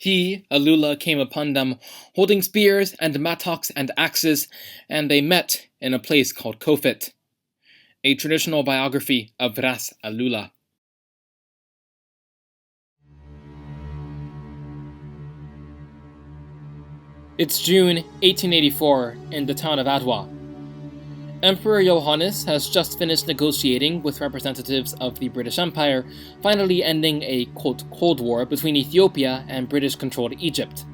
He, Alula, came upon them, holding spears and mattocks and axes, and they met in a place called Kofit. A traditional biography of Ras Alula. It's June 1884 in the town of Adwa. Emperor Johannes has just finished negotiating with representatives of the British Empire, finally ending a, quote, Cold War between Ethiopia and British-controlled Egypt.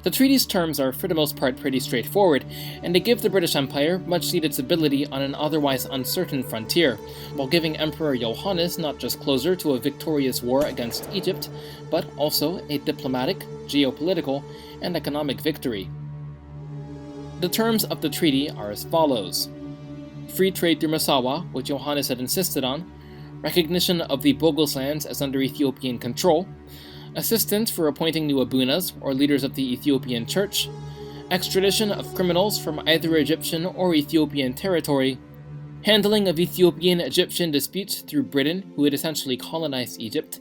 The treaty's terms are for the most part pretty straightforward, and they give the British Empire much-needed stability on an otherwise uncertain frontier, while giving Emperor Johannes not just closer to a victorious war against Egypt, but also a diplomatic, geopolitical, and economic victory. The terms of the treaty are as follows: free trade through Massawa, which Johannes had insisted on, recognition of the Bogos lands as under Ethiopian control, assistance for appointing new abunas, or leaders of the Ethiopian Church, extradition of criminals from either Egyptian or Ethiopian territory, handling of Ethiopian-Egyptian disputes through Britain, who had essentially colonized Egypt,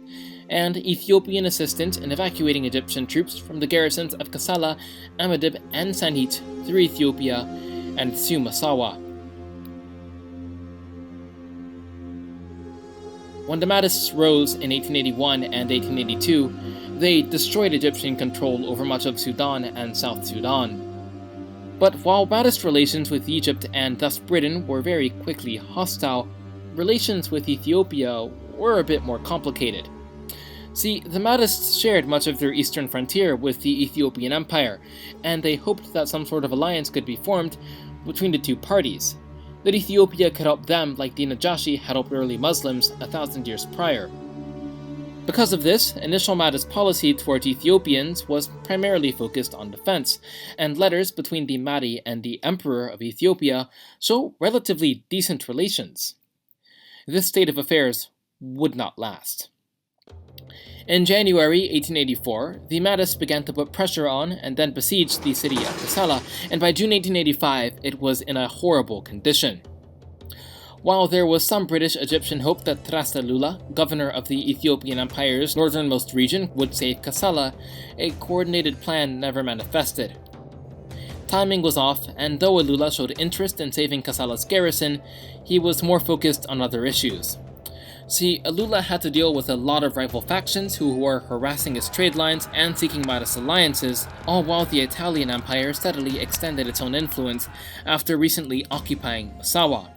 and Ethiopian assistance in evacuating Egyptian troops from the garrisons of Kassala, Amadib, and Sanhit through Ethiopia and through Massawa. When the Mahdists rose in 1881 and 1882, they destroyed Egyptian control over much of Sudan and South Sudan. But while Mahdist relations with Egypt and thus Britain were very quickly hostile, relations with Ethiopia were a bit more complicated. See, the Mahdists shared much of their eastern frontier with the Ethiopian Empire, and they hoped that some sort of alliance could be formed between the two parties, that Ethiopia could help them like the Najashi had helped early Muslims 1,000 years prior. Because of this, initial Mahdist policy towards Ethiopians was primarily focused on defense, and letters between the Mahdi and the Emperor of Ethiopia show relatively decent relations. This state of affairs would not last. In January 1884, the Mahdists began to put pressure on and then besieged the city of Kassala, and by June 1885 it was in a horrible condition. While there was some British-Egyptian hope that Ras Alula, governor of the Ethiopian Empire's northernmost region, would save Kassala, a coordinated plan never manifested. Timing was off, and though Alula showed interest in saving Kassala's garrison, he was more focused on other issues. See, Alula had to deal with a lot of rival factions who were harassing his trade lines and seeking Mahdist alliances, all while the Italian Empire steadily extended its own influence after recently occupying Massawa.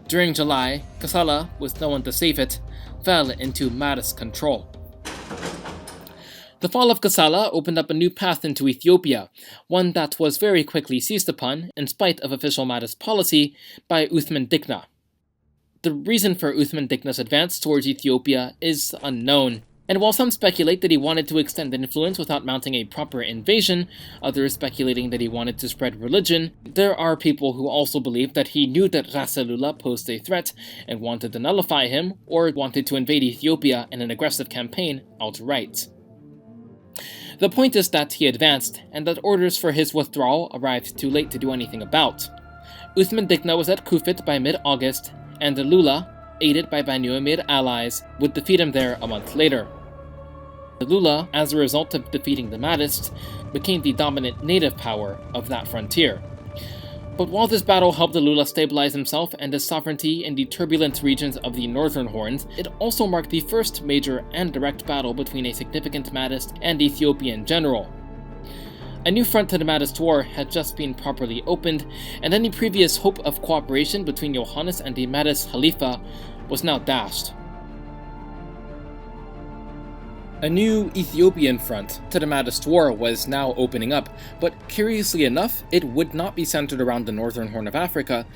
During July, Kassala, with no one to save it, fell into Mahdist control. The fall of Kassala opened up a new path into Ethiopia, one that was very quickly seized upon, in spite of official Mahdist policy, by Uthman Dikna. The reason for Uthman Dikna's advance towards Ethiopia is unknown, and while some speculate that he wanted to extend influence without mounting a proper invasion, others speculating that he wanted to spread religion, there are people who also believe that he knew that Ras Alula posed a threat and wanted to nullify him, or wanted to invade Ethiopia in an aggressive campaign outright. The point is that he advanced, and that orders for his withdrawal arrived too late to do anything about. Uthman Dikna was at Kufit by mid-August, and Alula, aided by Banu Amir allies, would defeat him there a month later. Alula, as a result of defeating the Mahdists, became the dominant native power of that frontier. But while this battle helped Alula stabilize himself and his sovereignty in the turbulent regions of the Northern Horns, it also marked the first major and direct battle between a significant Mahdist and Ethiopian general. A new front to the Mahdist War had just been properly opened, and any previous hope of cooperation between Johannes and the Mahdist Khalifa was now dashed. A new Ethiopian front to the Mahdist War was now opening up, but curiously enough, it would not be centered around the northern Horn of Africa,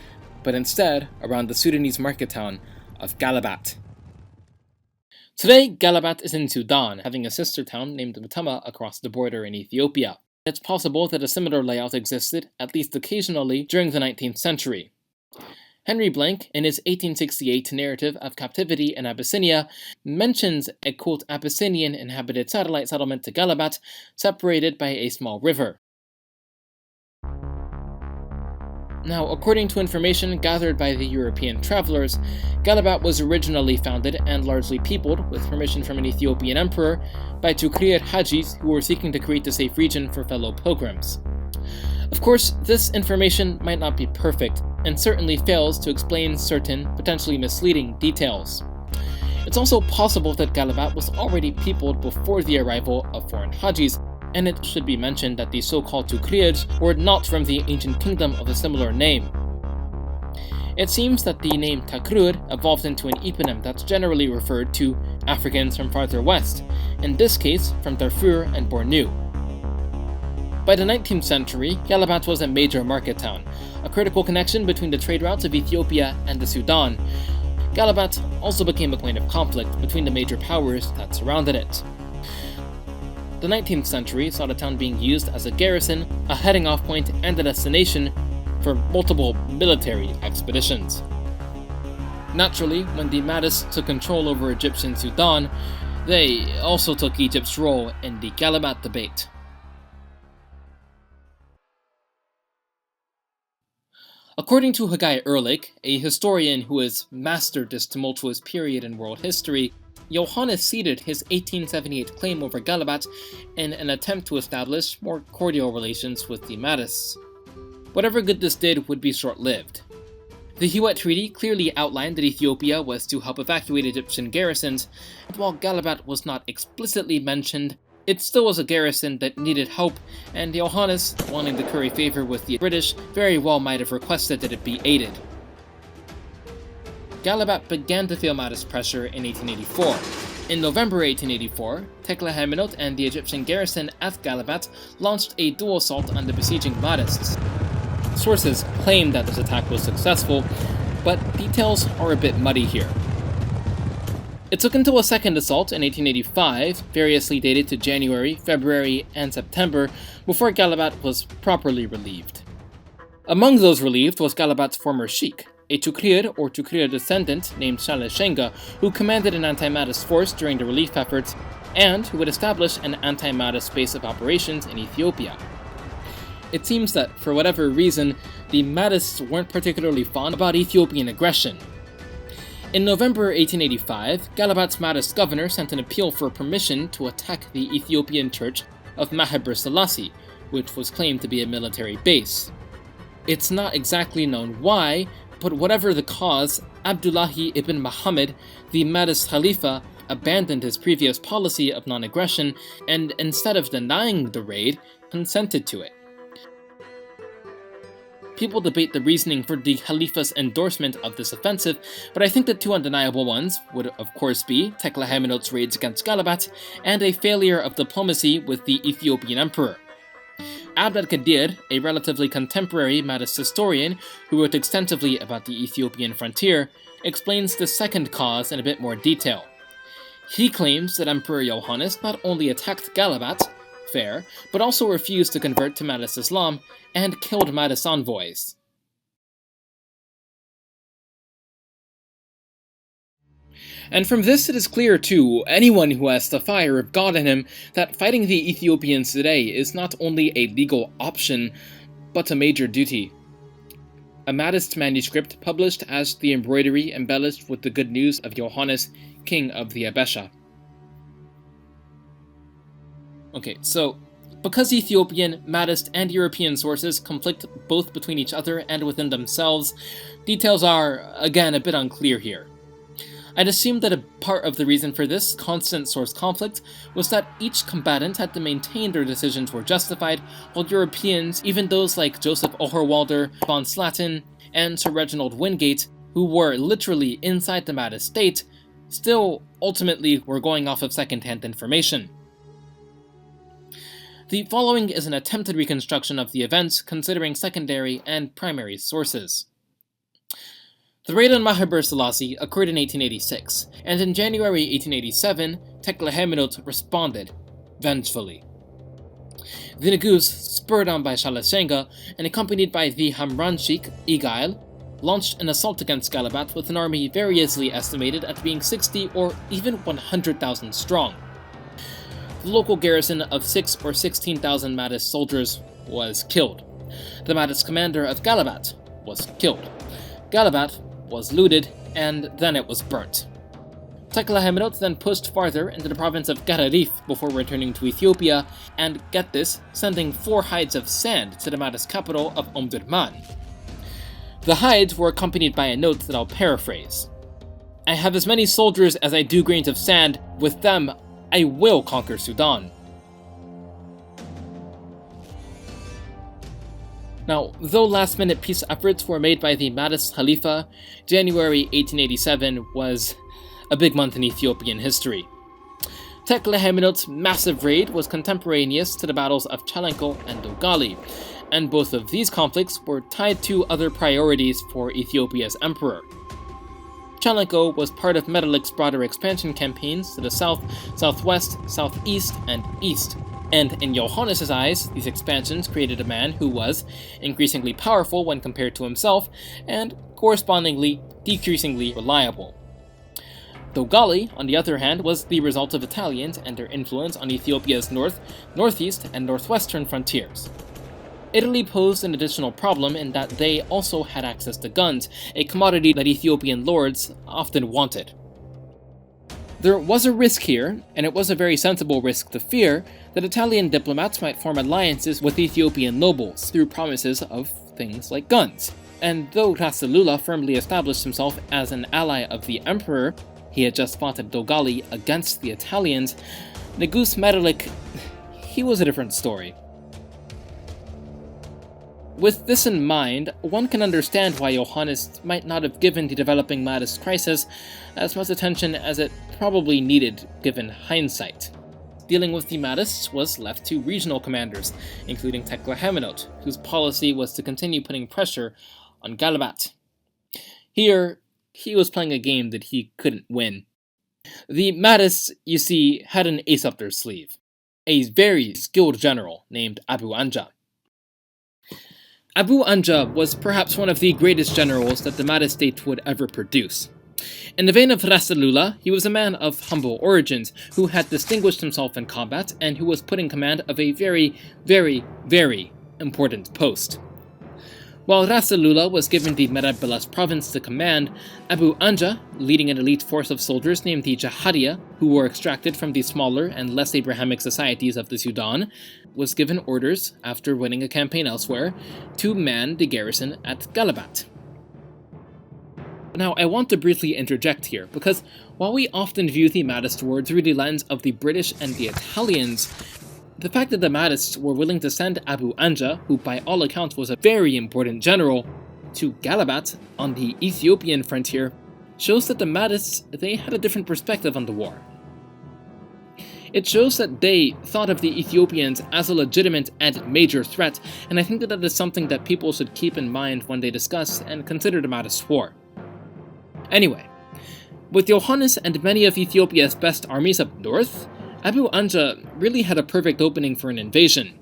but instead around the Sudanese market town of Gallabat. Today, Gallabat is in Sudan, having a sister town named Matama across the border in Ethiopia. It's possible that a similar layout existed, at least occasionally, during the 19th century. Henry Blank, in his 1868 narrative of captivity in Abyssinia, mentions a, quote, Abyssinian inhabited satellite settlement to Gallabat, separated by a small river. Now, according to information gathered by the European travelers, Gallabat was originally founded and largely peopled, with permission from an Ethiopian emperor, by Tukrir Hajis who were seeking to create a safe region for fellow pilgrims. Of course, this information might not be perfect, and certainly fails to explain certain, potentially misleading details. It's also possible that Gallabat was already peopled before the arrival of foreign Hajis, and it should be mentioned that the so-called Tukrids were not from the ancient kingdom of a similar name. It seems that the name Takrur evolved into an eponym that's generally referred to Africans from farther west, in this case from Darfur and Bornu. By the 19th century, Gallabat was a major market town, a critical connection between the trade routes of Ethiopia and the Sudan. Gallabat also became a point of conflict between the major powers that surrounded it. The 19th century saw the town being used as a garrison, a heading off point, and a destination for multiple military expeditions. Naturally, when the Mahdists took control over Egyptian Sudan, they also took Egypt's role in the Gallabat debate. According to Haggai Ehrlich, a historian who has mastered this tumultuous period in world history, Johannes ceded his 1878 claim over Gallabat in an attempt to establish more cordial relations with the Mahdists. Whatever good this did would be short-lived. The Huet Treaty clearly outlined that Ethiopia was to help evacuate Egyptian garrisons, and while Gallabat was not explicitly mentioned, it still was a garrison that needed help, and Johannes, wanting to curry favor with the British, very well might have requested that it be aided. Gallabat began to feel Mahdist pressure in 1884. In November 1884, Tekle Haimanot and the Egyptian garrison at Gallabat launched a dual assault on the besieging Mahdists. Sources claim that this attack was successful, but details are a bit muddy here. It took until a second assault in 1885, variously dated to January, February, and September, before Gallabat was properly relieved. Among those relieved was Gallabat's former sheikh, a Tukrir or Tukrir descendant named Shaleshenga, who commanded an anti-Mahdist force during the relief efforts, and who would establish an anti-Mahdist base of operations in Ethiopia. It seems that, for whatever reason, the Mahdists weren't particularly fond about Ethiopian aggression. In November 1885, Gallabat's Mahdist governor sent an appeal for permission to attack the Ethiopian church of Mahdist Selassie, which was claimed to be a military base. It's not exactly known why, but whatever the cause, Abdullahi ibn Muhammad, the Mahdist Khalifa, abandoned his previous policy of non-aggression and, instead of denying the raid, consented to it. People debate the reasoning for the Khalifa's endorsement of this offensive, but I think the two undeniable ones would of course be Tekle Haimanot's raids against Gallabat and a failure of diplomacy with the Ethiopian Emperor. Abd al-Qadir, a relatively contemporary Mahdist historian who wrote extensively about the Ethiopian frontier, explains the second cause in a bit more detail. He claims that Emperor Johannes not only attacked Gallabat, fair, but also refused to convert to Mahdist Islam and killed Mahdist envoys. And from this it is clear to anyone who has the fire of God in him that fighting the Ethiopians today is not only a legal option, but a major duty. A Mahdist manuscript published as the embroidery embellished with the good news of Johannes, king of the Abesha. Okay, so because Ethiopian, Mahdist, and European sources conflict both between each other and within themselves, details are, again, a bit unclear here. I'd assume that a part of the reason for this constant source conflict was that each combatant had to maintain their decisions were justified, while Europeans, even those like Joseph Oherwalder, von Slatin, and Sir Reginald Wingate, who were literally inside the Mahdist state, still ultimately were going off of second-hand information. The following is an attempted reconstruction of the events considering secondary and primary sources. The raid on Mahdist Selassie occurred in 1886, and in January 1887, Tekle Haimanot responded, vengefully. The Negus, spurred on by Shaleshenga and accompanied by the Hamran Sheikh, Igail, launched an assault against Gallabat with an army variously estimated at being 60 or even 100,000 strong. The local garrison of 6,000 or 16,000 Mahdist soldiers was killed. The Mahdist commander of Gallabat, was killed. Gallabat was looted, and then it was burnt. Tekle then pushed farther into the province of Gadarif before returning to Ethiopia, and get this, sending 4 hides of sand to the Mahdist capital of Omdurman. The hides were accompanied by a note that I'll paraphrase. "I have as many soldiers as I do grains of sand. With them, I will conquer Sudan." Now, though last-minute peace efforts were made by the Mahdist Khalifa, January 1887 was a big month in Ethiopian history. Tekle massive raid was contemporaneous to the battles of Chalenko and Dogali, and both of these conflicts were tied to other priorities for Ethiopia's emperor. Chalenko was part of Menelik's broader expansion campaigns to the south, southwest, southeast, and east. And in Johannes' eyes, these expansions created a man who was increasingly powerful when compared to himself, and correspondingly decreasingly reliable. Dogali, on the other hand, was the result of Italians and their influence on Ethiopia's north, northeast, and northwestern frontiers. Italy posed an additional problem in that they also had access to guns, a commodity that Ethiopian lords often wanted. There was a risk here, and it was a very sensible risk to fear, that Italian diplomats might form alliances with Ethiopian nobles through promises of things like guns. And though Ras Alula firmly established himself as an ally of the emperor, he had just fought at Dogali against the Italians, Negus Menelik, he was a different story. With this in mind, one can understand why Johannes might not have given the developing Mahdist crisis as much attention as it probably needed given hindsight. Dealing with the Mahdists was left to regional commanders, including Tekle, whose policy was to continue putting pressure on Gallabat. Here, he was playing a game that he couldn't win. The Mahdists, you see, had an ace up their sleeve, a very skilled general named Abu Anja. Abu Anja was perhaps one of the greatest generals that the Mahdist state would ever produce. In the vein of Ras Alula, he was a man of humble origins who had distinguished himself in combat and who was put in command of a very, very, very important post. While Ras Alula was given the Merebelas province to command, Abu Anja, leading an elite force of soldiers named the Jahadiya, who were extracted from the smaller and less Abrahamic societies of the Sudan, was given orders, after winning a campaign elsewhere, to man the garrison at Gallabat. Now, I want to briefly interject here, because while we often view the Mahdist War through the lens of the British and the Italians, the fact that the Mahdists were willing to send Abu Anja, who by all accounts was a very important general, to Gallabat on the Ethiopian frontier, shows that the Mahdists, they had a different perspective on the war. It shows that they thought of the Ethiopians as a legitimate and major threat, and I think that that is something that people should keep in mind when they discuss and consider the Mahdist War. Anyway, with Johannes and many of Ethiopia's best armies up north, Abu Anja really had a perfect opening for an invasion.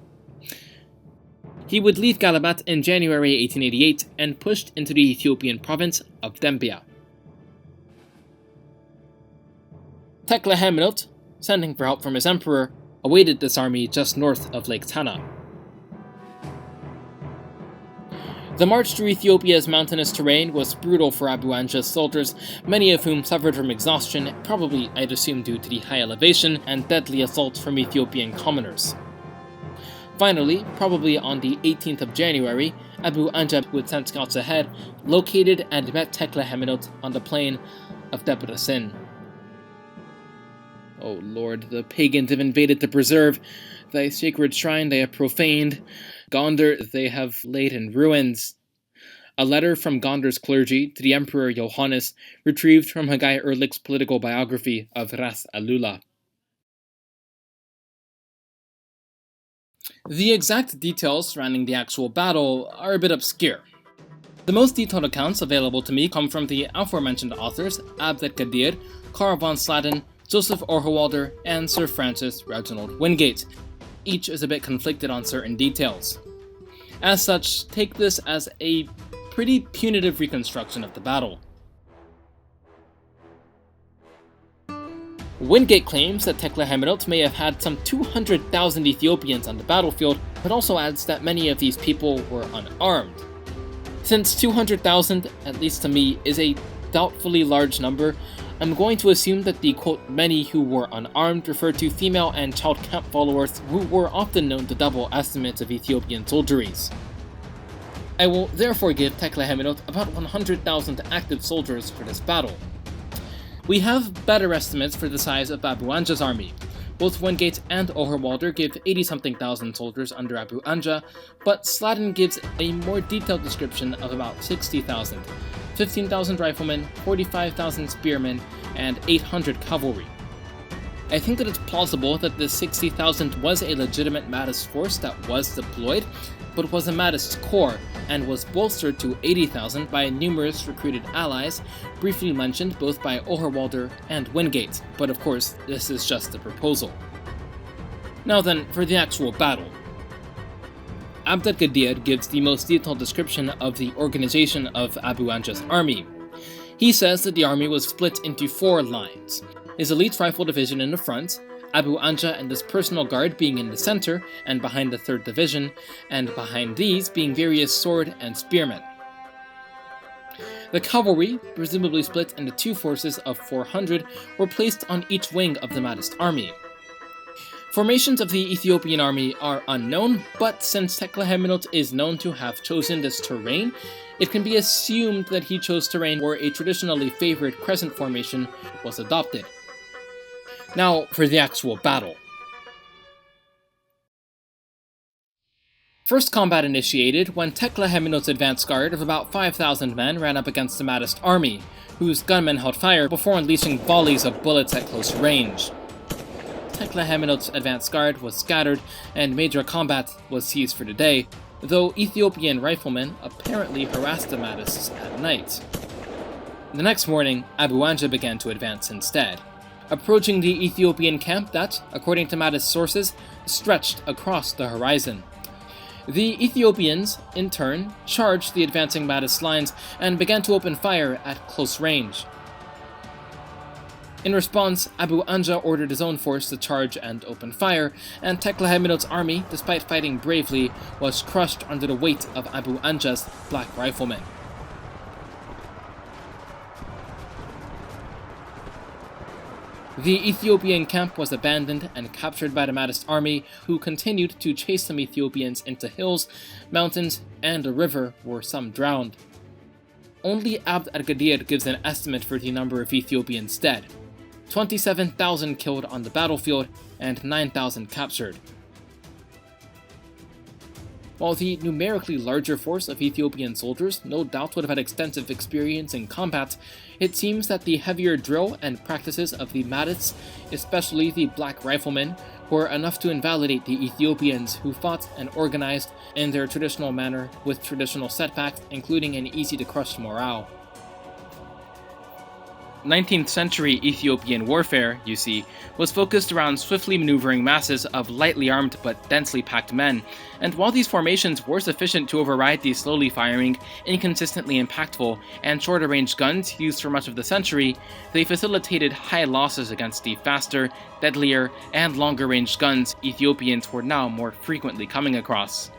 He would leave Gallabat in January 1888 and pushed into the Ethiopian province of Debre. Tekle, sending for help from his emperor, awaited this army just north of Lake Tana. The march through Ethiopia's mountainous terrain was brutal for Abu Anja's soldiers, many of whom suffered from exhaustion, probably I'd assume due to the high elevation and deadly assaults from Ethiopian commoners. Finally, probably on the 18th of January, Abu Anja, who had sent scouts ahead, located and met Tekle on the plain of Debra Sin. O Lord, the pagans have invaded to preserve, thy sacred shrine they have profaned, Gondar they have laid in ruins. A letter from Gondar's clergy to the Emperor Johannes, retrieved from Haggai Erlich's political biography of Ras Alula. The exact details surrounding the actual battle are a bit obscure. The most detailed accounts available to me come from the aforementioned authors Abd Kadir, Karl von Sladen, Joseph Ohrwalder, and Sir Francis Reginald Wingate. Each is a bit conflicted on certain details. As such, take this as a pretty punitive reconstruction of the battle. Wingate claims that Tekle may have had some 200,000 Ethiopians on the battlefield, but also adds that many of these people were unarmed. Since 200,000, at least to me, is a doubtfully large number, I'm going to assume that the quote many who were unarmed referred to female and child camp followers who were often known to double estimates of Ethiopian soldieries. I will therefore give Tekle about 100,000 active soldiers for this battle. We have better estimates for the size of Abu Anja's army. Both Wingate and Oherwalder give 80-something thousand soldiers under Abu Anja, but Sladen gives a more detailed description of about 60,000, 15,000 riflemen, 45,000 spearmen, and 800 cavalry. I think that it's plausible that the 60,000 was a legitimate Mahdist force that was deployed, but was a Mahdist corps, and was bolstered to 80,000 by numerous recruited allies, briefly mentioned both by Oherwalder and Wingate, but of course, this is just a proposal. Now then, for the actual battle. Abd-al-Qadir gives the most detailed description of the organization of Abu Anja's army. He says that the army was split into 4 lines. His elite rifle division in the front, Abu Anja and his personal guard being in the center and behind the 3rd Division, and behind these being various sword and spearmen. The cavalry, presumably split into 2 forces of 400, were placed on each wing of the Mahdist army. Formations of the Ethiopian army are unknown, but since Tekle is known to have chosen this terrain, it can be assumed that he chose terrain where a traditionally favored crescent formation was adopted. Now for the actual battle. First combat initiated when Tekle advance guard of about 5,000 men ran up against the Mahdist army, whose gunmen held fire before unleashing volleys of bullets at close range. Tekle advance guard was scattered and major combat was seized for the day, though Ethiopian riflemen apparently harassed the Mahdists at night. The next morning, Abu Anja began to advance instead, approaching the Ethiopian camp that, according to Mahdist sources, stretched across the horizon. The Ethiopians, in turn, charged the advancing Mahdist lines and began to open fire at close range. In response, Abu Anja ordered his own force to charge and open fire, and Tekle army, despite fighting bravely, was crushed under the weight of Abu Anja's black riflemen. The Ethiopian camp was abandoned and captured by the Mahdist army, who continued to chase some Ethiopians into hills, mountains, and a river where some drowned. Only Abd-al-Qadir gives an estimate for the number of Ethiopians dead: 27,000 killed on the battlefield and 9,000 captured. While the numerically larger force of Ethiopian soldiers no doubt would have had extensive experience in combat, it seems that the heavier drill and practices of the Mahdists, especially the black riflemen, were enough to invalidate the Ethiopians who fought and organized in their traditional manner with traditional setbacks, including an easy-to-crush morale. 19th century Ethiopian warfare, you see, was focused around swiftly maneuvering masses of lightly armed but densely packed men, and while these formations were sufficient to override the slowly firing, inconsistently impactful, and shorter-range guns used for much of the century, they facilitated high losses against the faster, deadlier, and longer-range guns Ethiopians were now more frequently coming across.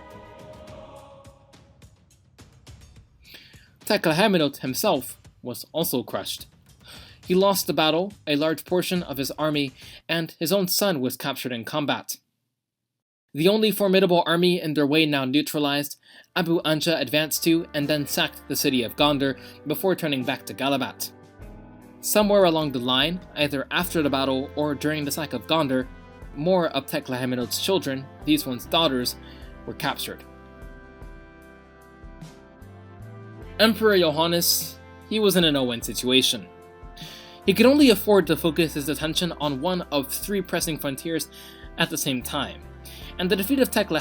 Tekle himself was also crushed. He lost the battle, a large portion of his army, and his own son was captured in combat. The only formidable army in their way now neutralized, Abu Anja advanced to and then sacked the city of Gondar before turning back to Gallabat. Somewhere along the line, either after the battle or during the sack of Gondar, more of Tekle children, these one's daughters, were captured. Emperor Johannes, he was in a no-win situation. He could only afford to focus his attention on one of 3 pressing frontiers at the same time, and the defeat of Tekle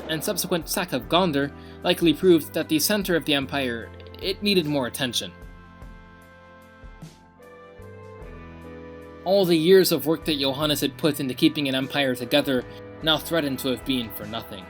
and subsequent sack of Gondar likely proved that the center of the empire, it needed more attention. All the years of work that Johannes had put into keeping an empire together now threatened to have been for nothing.